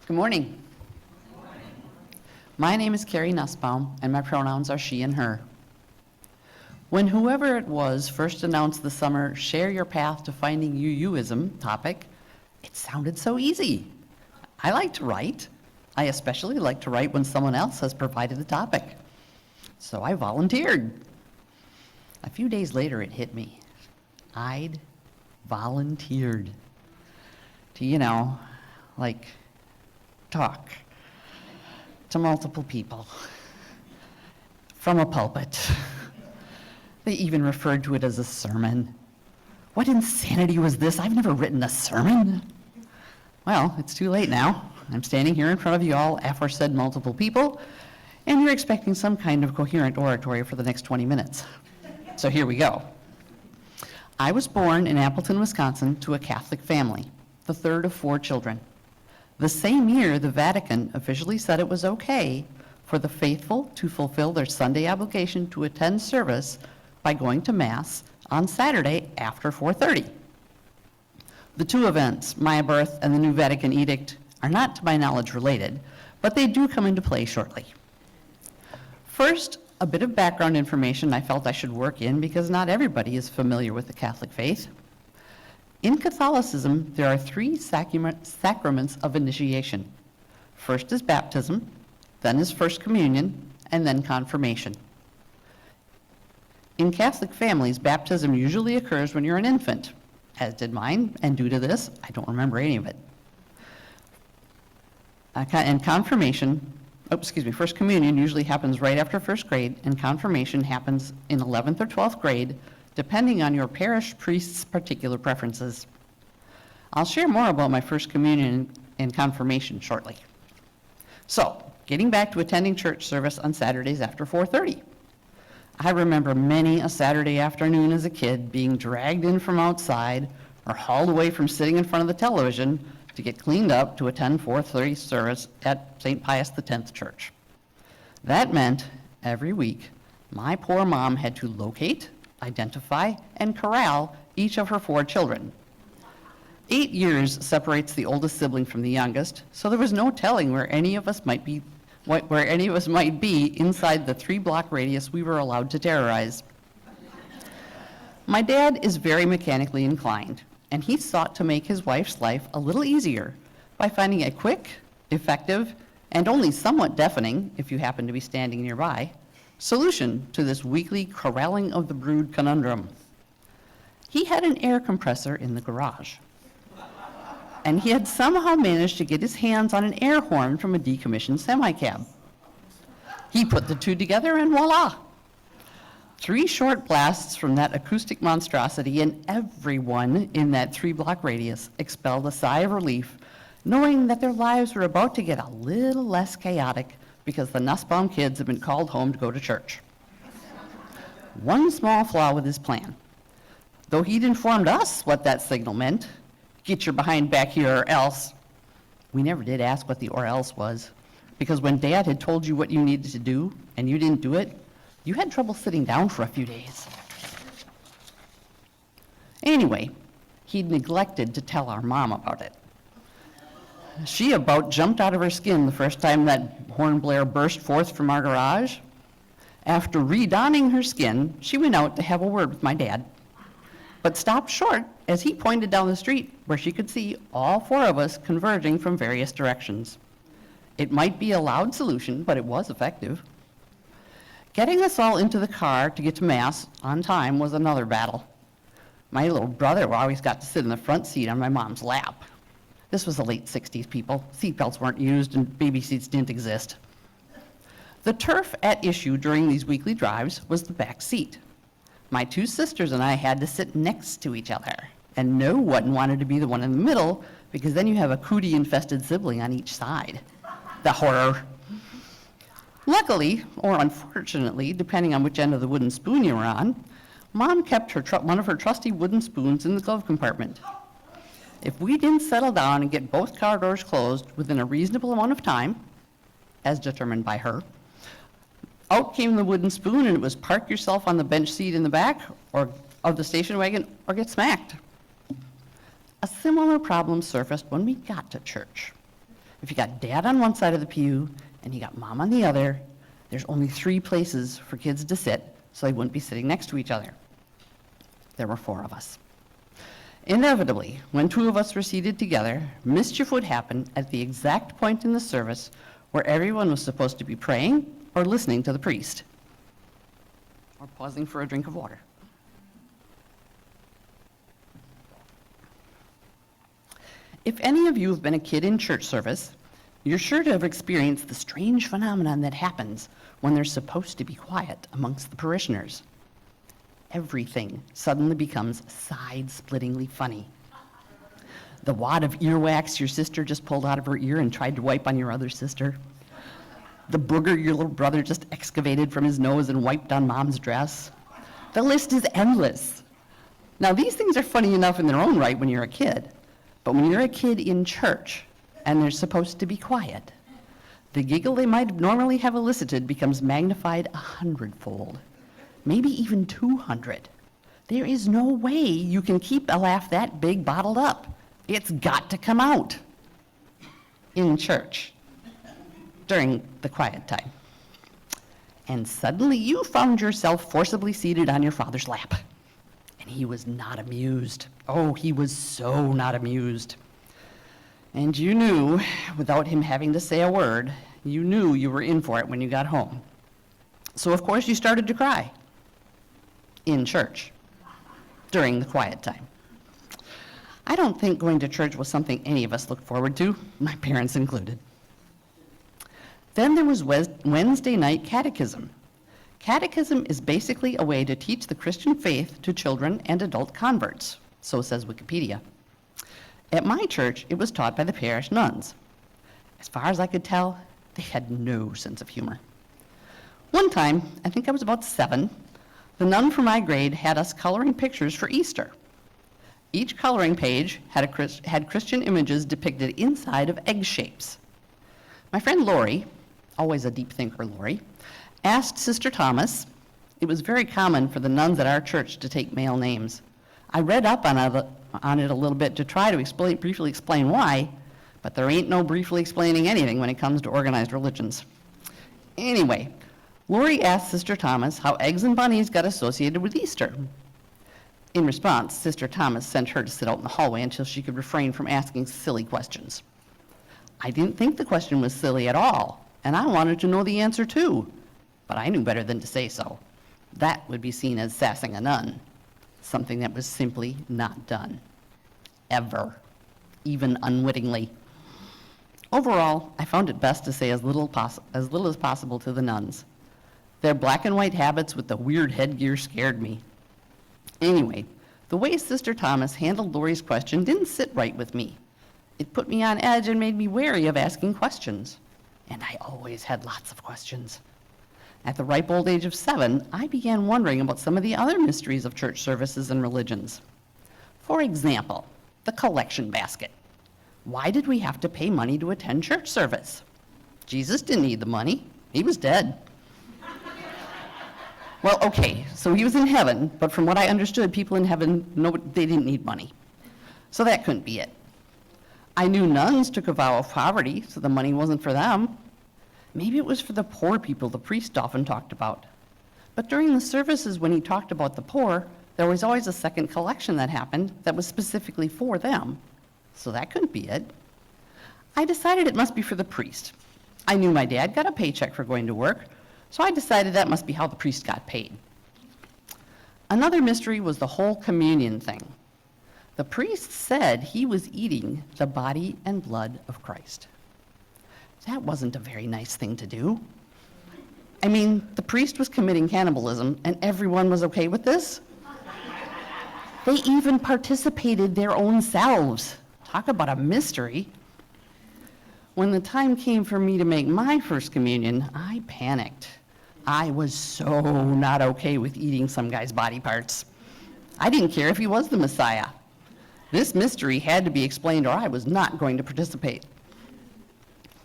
Good morning. My name is Kerri Nussbaum, and my pronouns are she and her. When whoever it was first announced the summer Share Your Path to Finding UUism topic, it sounded so easy. I like to write. I especially like to write when someone else has provided the topic. So I volunteered. A few days later, it hit me. I'd volunteered to, talk to multiple people from a pulpit. They even referred to it as a sermon. What insanity was this? I've never written a sermon. Well, it's too late now. I'm standing here in front of you all, aforesaid multiple people, and you're expecting some kind of coherent oratory for the next 20 minutes. So here we go. I was born in Appleton, Wisconsin, to a Catholic family, the third of 4 children. The same year, the Vatican officially said it was okay for the faithful to fulfill their Sunday obligation to attend service by going to Mass on Saturday after 4:30. The two events, my birth and the new Vatican edict, are not to my knowledge related, but they do come into play shortly. First, a bit of background information I felt I should work in because not everybody is familiar with the Catholic faith. In Catholicism, there are 3 sacraments of initiation. First is baptism, then is First Communion, and then confirmation. In Catholic families, baptism usually occurs when you're an infant, as did mine, and due to this, I don't remember any of it. And confirmation, First Communion usually happens right after first grade, and confirmation happens in 11th or 12th grade, depending on your parish priest's particular preferences. I'll share more about my First Communion and confirmation shortly. So, getting back to attending church service on Saturdays after 4:30. I remember many a Saturday afternoon as a kid being dragged in from outside or hauled away from sitting in front of the television to get cleaned up to attend 4:30 service at St. Pius X Church. That meant every week my poor mom had to locate, identify, and corral each of her 4 children. 8 years separates the oldest sibling from the youngest, so there was no telling where any of us might be inside the 3-block radius we were allowed to terrorize. My dad is very mechanically inclined, and he sought to make his wife's life a little easier by finding a quick, effective, and only somewhat deafening, if you happen to be standing nearby, solution to this weekly corralling of the brood conundrum. He had an air compressor in the garage, and he had somehow managed to get his hands on an air horn from a decommissioned semi-cab. He put the two together and voila! 3 short blasts from that acoustic monstrosity, and everyone in that 3-block radius expelled a sigh of relief, knowing that their lives were about to get a little less chaotic because the Nussbaum kids had been called home to go to church. One small flaw with his plan. Though he'd informed us what that signal meant, get your behind back here or else, we never did ask what the or else was, because when Dad had told you what you needed to do and you didn't do it, you had trouble sitting down for a few days. Anyway, he'd neglected to tell our mom about it. She about jumped out of her skin the first time that horn blare burst forth from our garage. After redonning her skin, she went out to have a word with my dad, but stopped short as he pointed down the street where she could see all 4 of us converging from various directions. It might be a loud solution, but it was effective. Getting us all into the car to get to Mass on time was another battle. My little brother always got to sit in the front seat on my mom's lap. This was the late 60s, people. Seatbelts weren't used and baby seats didn't exist. The turf at issue during these weekly drives was the back seat. My 2 sisters and I had to sit next to each other, and no one wanted to be the one in the middle because then you have a cootie-infested sibling on each side. The horror. Luckily, or unfortunately, depending on which end of the wooden spoon you were on, Mom kept one of her trusty wooden spoons in the glove compartment. If we didn't settle down and get both car doors closed within a reasonable amount of time, as determined by her, out came the wooden spoon and it was park yourself on the bench seat in the back or of the station wagon or get smacked. A similar problem surfaced when we got to church. If you got dad on one side of the pew and you got mom on the other, there's only 3 places for kids to sit, so they wouldn't be sitting next to each other. There were 4 of us. Inevitably, when 2 of us were seated together, mischief would happen at the exact point in the service where everyone was supposed to be praying or listening to the priest, or pausing for a drink of water. If any of you have been a kid in church service, you're sure to have experienced the strange phenomenon that happens when they're supposed to be quiet amongst the parishioners. Everything suddenly becomes side-splittingly funny. The wad of earwax your sister just pulled out of her ear and tried to wipe on your other sister. The booger your little brother just excavated from his nose and wiped on mom's dress. The list is endless. Now, these things are funny enough in their own right when you're a kid, but when you're a kid in church and they're supposed to be quiet, the giggle they might normally have elicited becomes magnified 100-fold, maybe even 200. There is no way you can keep a laugh that big bottled up. It's got to come out in church during the quiet time. And suddenly you found yourself forcibly seated on your father's lap. And he was not amused. Oh, he was so not amused. And you knew, without him having to say a word, you knew you were in for it when you got home. So of course you started to cry in church during the quiet time. I don't think going to church was something any of us looked forward to, my parents included. Then there was Wednesday night catechism. Catechism is basically a way to teach the Christian faith to children and adult converts, so says Wikipedia. At my church, it was taught by the parish nuns. As far as I could tell, they had no sense of humor. One time, I think I was about 7, the nun from my grade had us coloring pictures for Easter. Each coloring page had Christian images depicted inside of egg shapes. My friend Lori, always a deep thinker Lori, asked Sister Thomas. It was very common for the nuns at our church to take male names. I read up on it a little bit to try to briefly explain why, but there ain't no briefly explaining anything when it comes to organized religions. Anyway, Lori asked Sister Thomas how eggs and bunnies got associated with Easter. In response, Sister Thomas sent her to sit out in the hallway until she could refrain from asking silly questions. I didn't think the question was silly at all, and I wanted to know the answer too, but I knew better than to say so. That would be seen as sassing a nun, something that was simply not done, ever, even unwittingly. Overall, I found it best to say as little as possible to the nuns. Their black and white habits with the weird headgear scared me. Anyway, the way Sister Thomas handled Lori's question didn't sit right with me. It put me on edge and made me wary of asking questions. And I always had lots of questions. At the ripe old age of 7, I began wondering about some of the other mysteries of church services and religions. For example, the collection basket. Why did we have to pay money to attend church service? Jesus didn't need the money. He was dead. Well, okay, so he was in heaven, but from what I understood, people in heaven, they didn't need money. So that couldn't be it. I knew nuns took a vow of poverty, so the money wasn't for them. Maybe it was for the poor people the priest often talked about. But during the services when he talked about the poor, there was always a second collection that happened that was specifically for them. So that couldn't be it. I decided it must be for the priest. I knew my dad got a paycheck for going to work, so I decided that must be how the priest got paid. Another mystery was the whole communion thing. The priest said he was eating the body and blood of Christ. That wasn't a very nice thing to do. I mean, the priest was committing cannibalism, and everyone was okay with this? They even participated their own selves. Talk about a mystery. When the time came for me to make my first communion, I panicked. I was so not okay with eating some guy's body parts. I didn't care if he was the Messiah. This mystery had to be explained or I was not going to participate.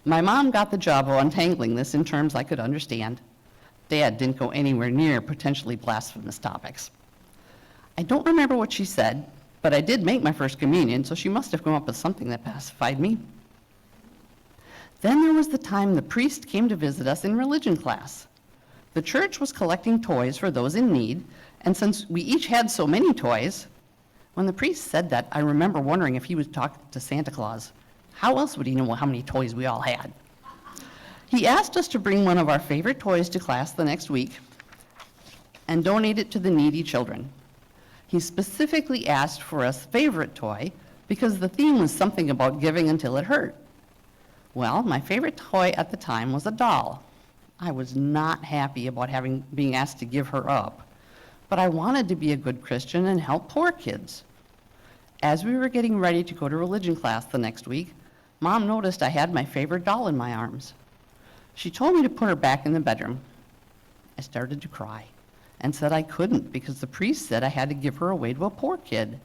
My mom got the job of untangling this in terms I could understand. Dad didn't go anywhere near potentially blasphemous topics. I don't remember what she said, but I did make my first communion, so she must have come up with something that pacified me. Then there was the time the priest came to visit us in religion class. The church was collecting toys for those in need, and since we each had so many toys, when the priest said that, I remember wondering if he was talking to Santa Claus. How else would he know how many toys we all had? He asked us to bring one of our favorite toys to class the next week and donate it to the needy children. He specifically asked for a favorite toy because the theme was something about giving until it hurt. Well, my favorite toy at the time was a doll. I was not happy about being asked to give her up, but I wanted to be a good Christian and help poor kids. As we were getting ready to go to religion class the next week, Mom noticed I had my favorite doll in my arms. She told me to put her back in the bedroom. I started to cry and said I couldn't because the priest said I had to give her away to a poor kid.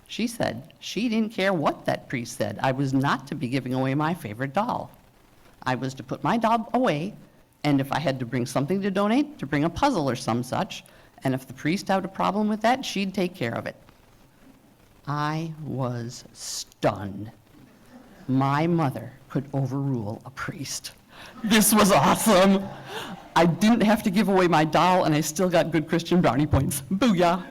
She said she didn't care what that priest said. I was not to be giving away my favorite doll. I was to put my doll away, and if I had to bring something to donate, to bring a puzzle or some such, and if the priest had a problem with that, she'd take care of it. I was stunned. My mother could overrule a priest. This was awesome. I didn't have to give away my doll, and I still got good Christian brownie points. Booyah.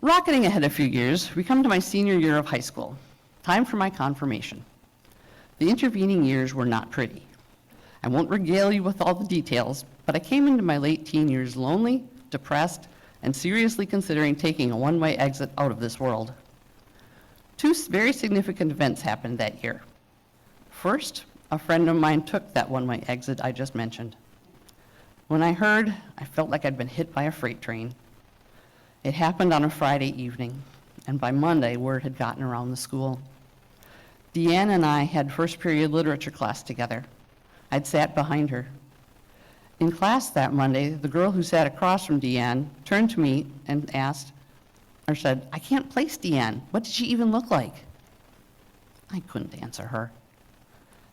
Rocketing ahead a few years, we come to my senior year of high school. Time for my confirmation. The intervening years were not pretty. I won't regale you with all the details, but I came into my late teen years lonely, depressed, and seriously considering taking a one-way exit out of this world. Two very significant events happened that year. First, a friend of mine took that one-way exit I just mentioned. When I heard, I felt like I'd been hit by a freight train. It happened on a Friday evening, and by Monday, word had gotten around the school. Deanne and I had first period literature class together. I'd sat behind her. In class that Monday, the girl who sat across from Deanne turned to me and said, "I can't place Deanne. What did she even look like?" I couldn't answer her.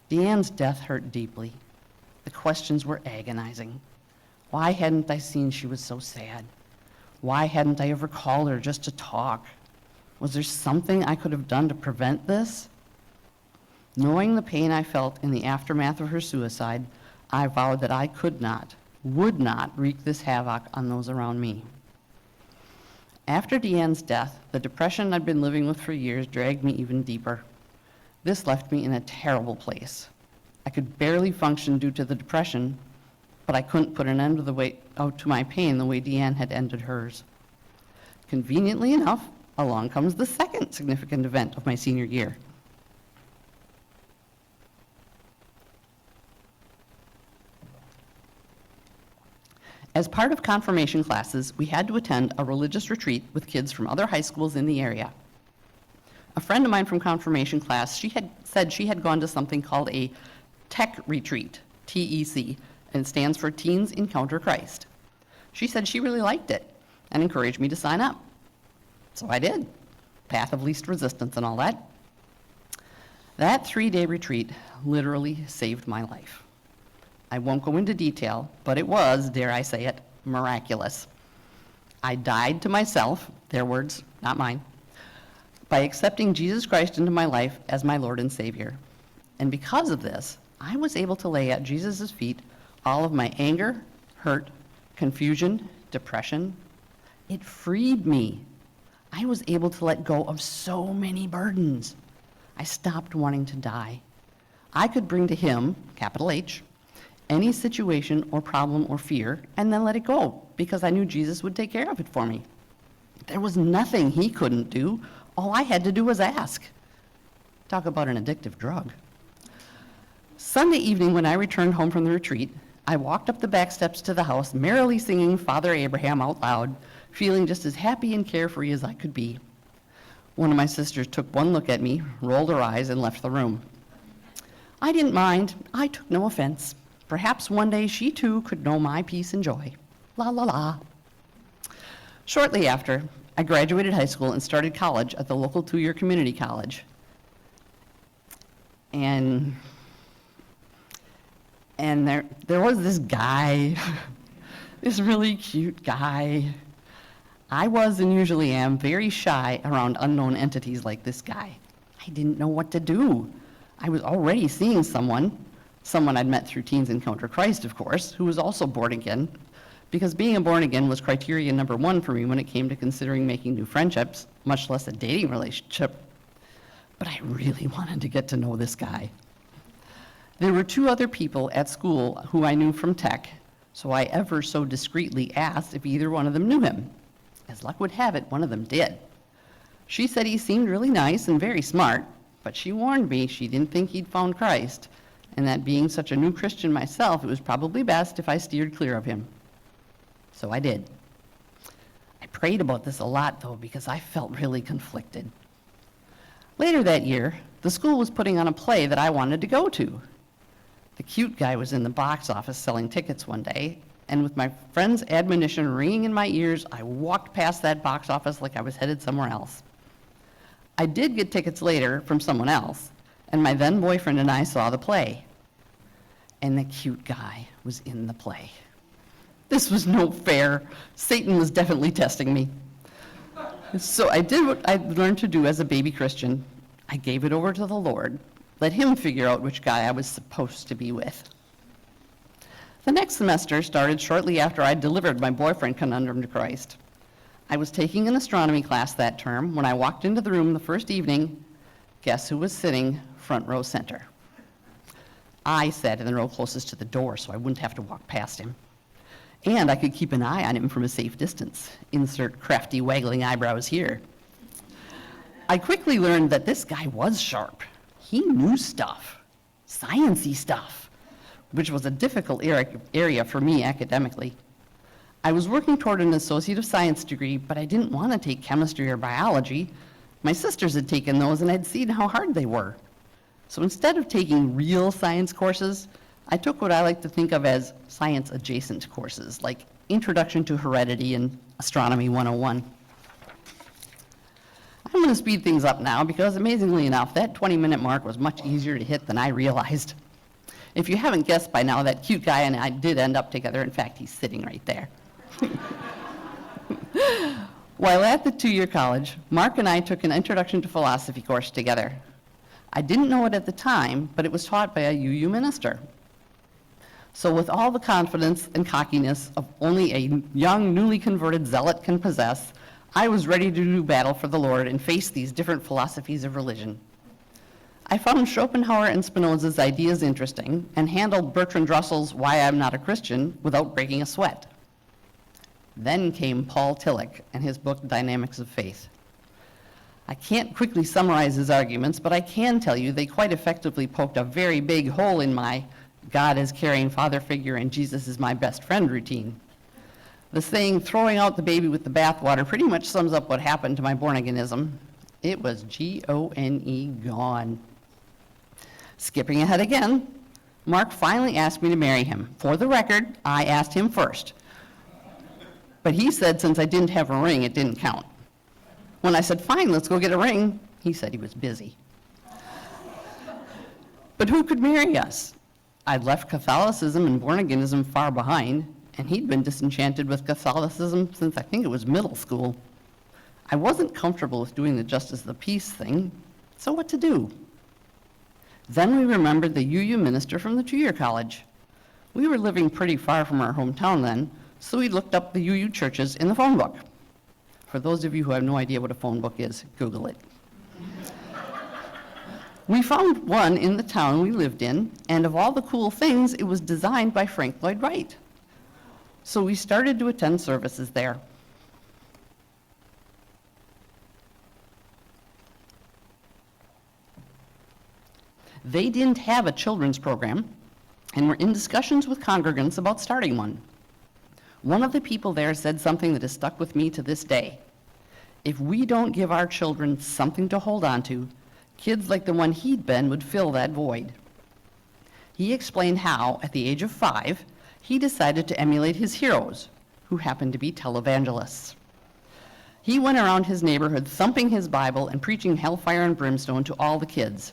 Deanne's death hurt deeply. The questions were agonizing. Why hadn't I seen she was so sad? Why hadn't I ever called her just to talk? Was there something I could have done to prevent this? Knowing the pain I felt in the aftermath of her suicide, I vowed that I would not wreak this havoc on those around me. After Deanne's death, the depression I'd been living with for years dragged me even deeper. This left me in a terrible place. I could barely function due to the depression, but I couldn't put an end to my pain the way Deanne had ended hers. Conveniently enough, along comes the second significant event of my senior year. As part of confirmation classes, we had to attend a religious retreat with kids from other high schools in the area. A friend of mine from confirmation class, she had said she had gone to something called a Tech Retreat, TEC, and it stands for Teens Encounter Christ. She said she really liked it and encouraged me to sign up. So I did. Path of least resistance and all that. That 3-day retreat literally saved my life. I won't go into detail, but it was, dare I say it, miraculous. I died to myself, their words, not mine, by accepting Jesus Christ into my life as my Lord and Savior. And because of this, I was able to lay at Jesus' feet all of my anger, hurt, confusion, depression. It freed me. I was able to let go of so many burdens. I stopped wanting to die. I could bring to him, capital H, any situation or problem or fear, and then let it go, because I knew Jesus would take care of it for me. There was nothing he couldn't do. All I had to do was ask. Talk about an addictive drug. Sunday evening, when I returned home from the retreat, I walked up the back steps to the house, merrily singing Father Abraham out loud, feeling just as happy and carefree as I could be. One of my sisters took one look at me, rolled her eyes, and left the room. I didn't mind. I took no offense. Perhaps one day she too could know my peace and joy. La la la. Shortly after, I graduated high school and started college at the local 2-year community college. And there was this guy, this really cute guy. I was and usually am very shy around unknown entities like this guy. I didn't know what to do. I was already seeing someone I'd met through Teens Encounter Christ, of course, who was also born again, because being a born again was criteria number one for me when it came to considering making new friendships, much less a dating relationship. But I really wanted to get to know this guy. There were 2 other people at school who I knew from tech, so I ever so discreetly asked if either one of them knew him. As luck would have it, one of them did. She said he seemed really nice and very smart, but she warned me she didn't think he'd found Christ, and that being such a new Christian myself, it was probably best if I steered clear of him. So I did. I prayed about this a lot, though, because I felt really conflicted. Later that year, the school was putting on a play that I wanted to go to. The cute guy was in the box office selling tickets one day, and with my friend's admonition ringing in my ears, I walked past that box office like I was headed somewhere else. I did get tickets later from someone else, and my then boyfriend and I saw the play. And the cute guy was in the play. This was no fair. Satan was definitely testing me. So I did what I learned to do as a baby Christian. I gave it over to the Lord. Let him figure out which guy I was supposed to be with. The next semester started shortly after I delivered my boyfriend conundrum to Christ. I was taking an astronomy class that term. When I walked into the room the first evening, guess who was sitting front row center? I sat in the row closest to the door so I wouldn't have to walk past him. And I could keep an eye on him from a safe distance. Insert crafty waggling eyebrows here. I quickly learned that this guy was sharp. He knew stuff, science-y stuff, which was a difficult area for me academically. I was working toward an Associate of Science degree, but I didn't want to take chemistry or biology. My sisters had taken those and I'd seen how hard they were. So instead of taking real science courses, I took what I like to think of as science-adjacent courses, like Introduction to Heredity and Astronomy 101. I'm going to speed things up now because, amazingly enough, that 20-minute mark was much easier to hit than I realized. If you haven't guessed by now, that cute guy and I did end up together. In fact, he's sitting right there. While at the 2-year college, Mark and I took an Introduction to Philosophy course together. I didn't know it at the time, but it was taught by a UU minister. So with all the confidence and cockiness of only a young, newly converted zealot can possess, I was ready to do battle for the Lord and face these different philosophies of religion. I found Schopenhauer and Spinoza's ideas interesting and handled Bertrand Russell's Why I'm Not a Christian without breaking a sweat. Then came Paul Tillich and his book, Dynamics of Faith. I can't quickly summarize his arguments, but I can tell you they quite effectively poked a very big hole in my God is caring father figure and Jesus is my best friend routine. The saying, throwing out the baby with the bathwater, pretty much sums up what happened to my born-aganism. It was G-O-N-E, gone. Skipping ahead again, Mark finally asked me to marry him. For the record, I asked him first. But he said since I didn't have a ring, it didn't count. When I said, fine, let's go get a ring, he said he was busy. But who could marry us? I'd left Catholicism and born-aganism far behind, and he'd been disenchanted with Catholicism since I think it was middle school. I wasn't comfortable with doing the justice of the peace thing, so what to do? Then we remembered the UU minister from the 2-year college. We were living pretty far from our hometown then, so we looked up the UU churches in the phone book. For those of you who have no idea what a phone book is, Google it. We found one in the town we lived in, and of all the cool things, it was designed by Frank Lloyd Wright. So we started to attend services there. They didn't have a children's program, and were in discussions with congregants about starting one. One of the people there said something that has stuck with me to this day. If we don't give our children something to hold on to, kids like the one he'd been would fill that void. He explained how, at the age of 5, he decided to emulate his heroes, who happened to be televangelists. He went around his neighborhood thumping his Bible and preaching hellfire and brimstone to all the kids.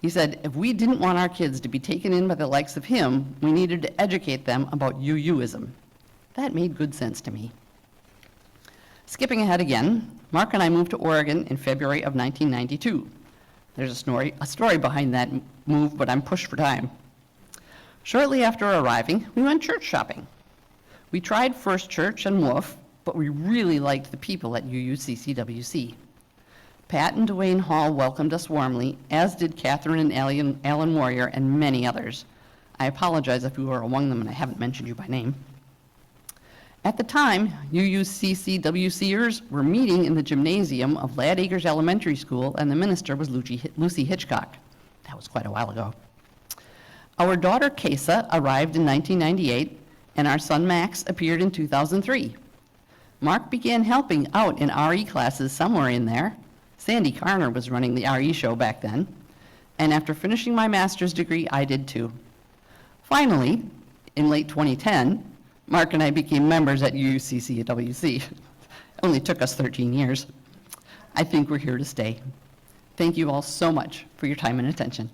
He said, if we didn't want our kids to be taken in by the likes of him, we needed to educate them about UUism. That made good sense to me. Skipping ahead again, Mark and I moved to Oregon in February of 1992. There's a story behind that move, but I'm pushed for time. Shortly after arriving, we went church shopping. We tried First Church and Wolf, but we really liked the people at UUCCWC. Pat and Dwayne Hall welcomed us warmly, as did Catherine and Alan Warrior and many others. I apologize if you were among them and I haven't mentioned you by name. At the time, UUCCWCers were meeting in the gymnasium of Lad Acres Elementary School, and the minister was Lucy Hitchcock. That was quite a while ago. Our daughter, Kesa, arrived in 1998, and our son, Max, appeared in 2003. Mark began helping out in RE classes somewhere in there. Sandy Carner was running the RE show back then. And after finishing my master's degree, I did too. Finally, in late 2010, Mark and I became members at UUCCWC. It only took us 13 years. I think we're here to stay. Thank you all so much for your time and attention.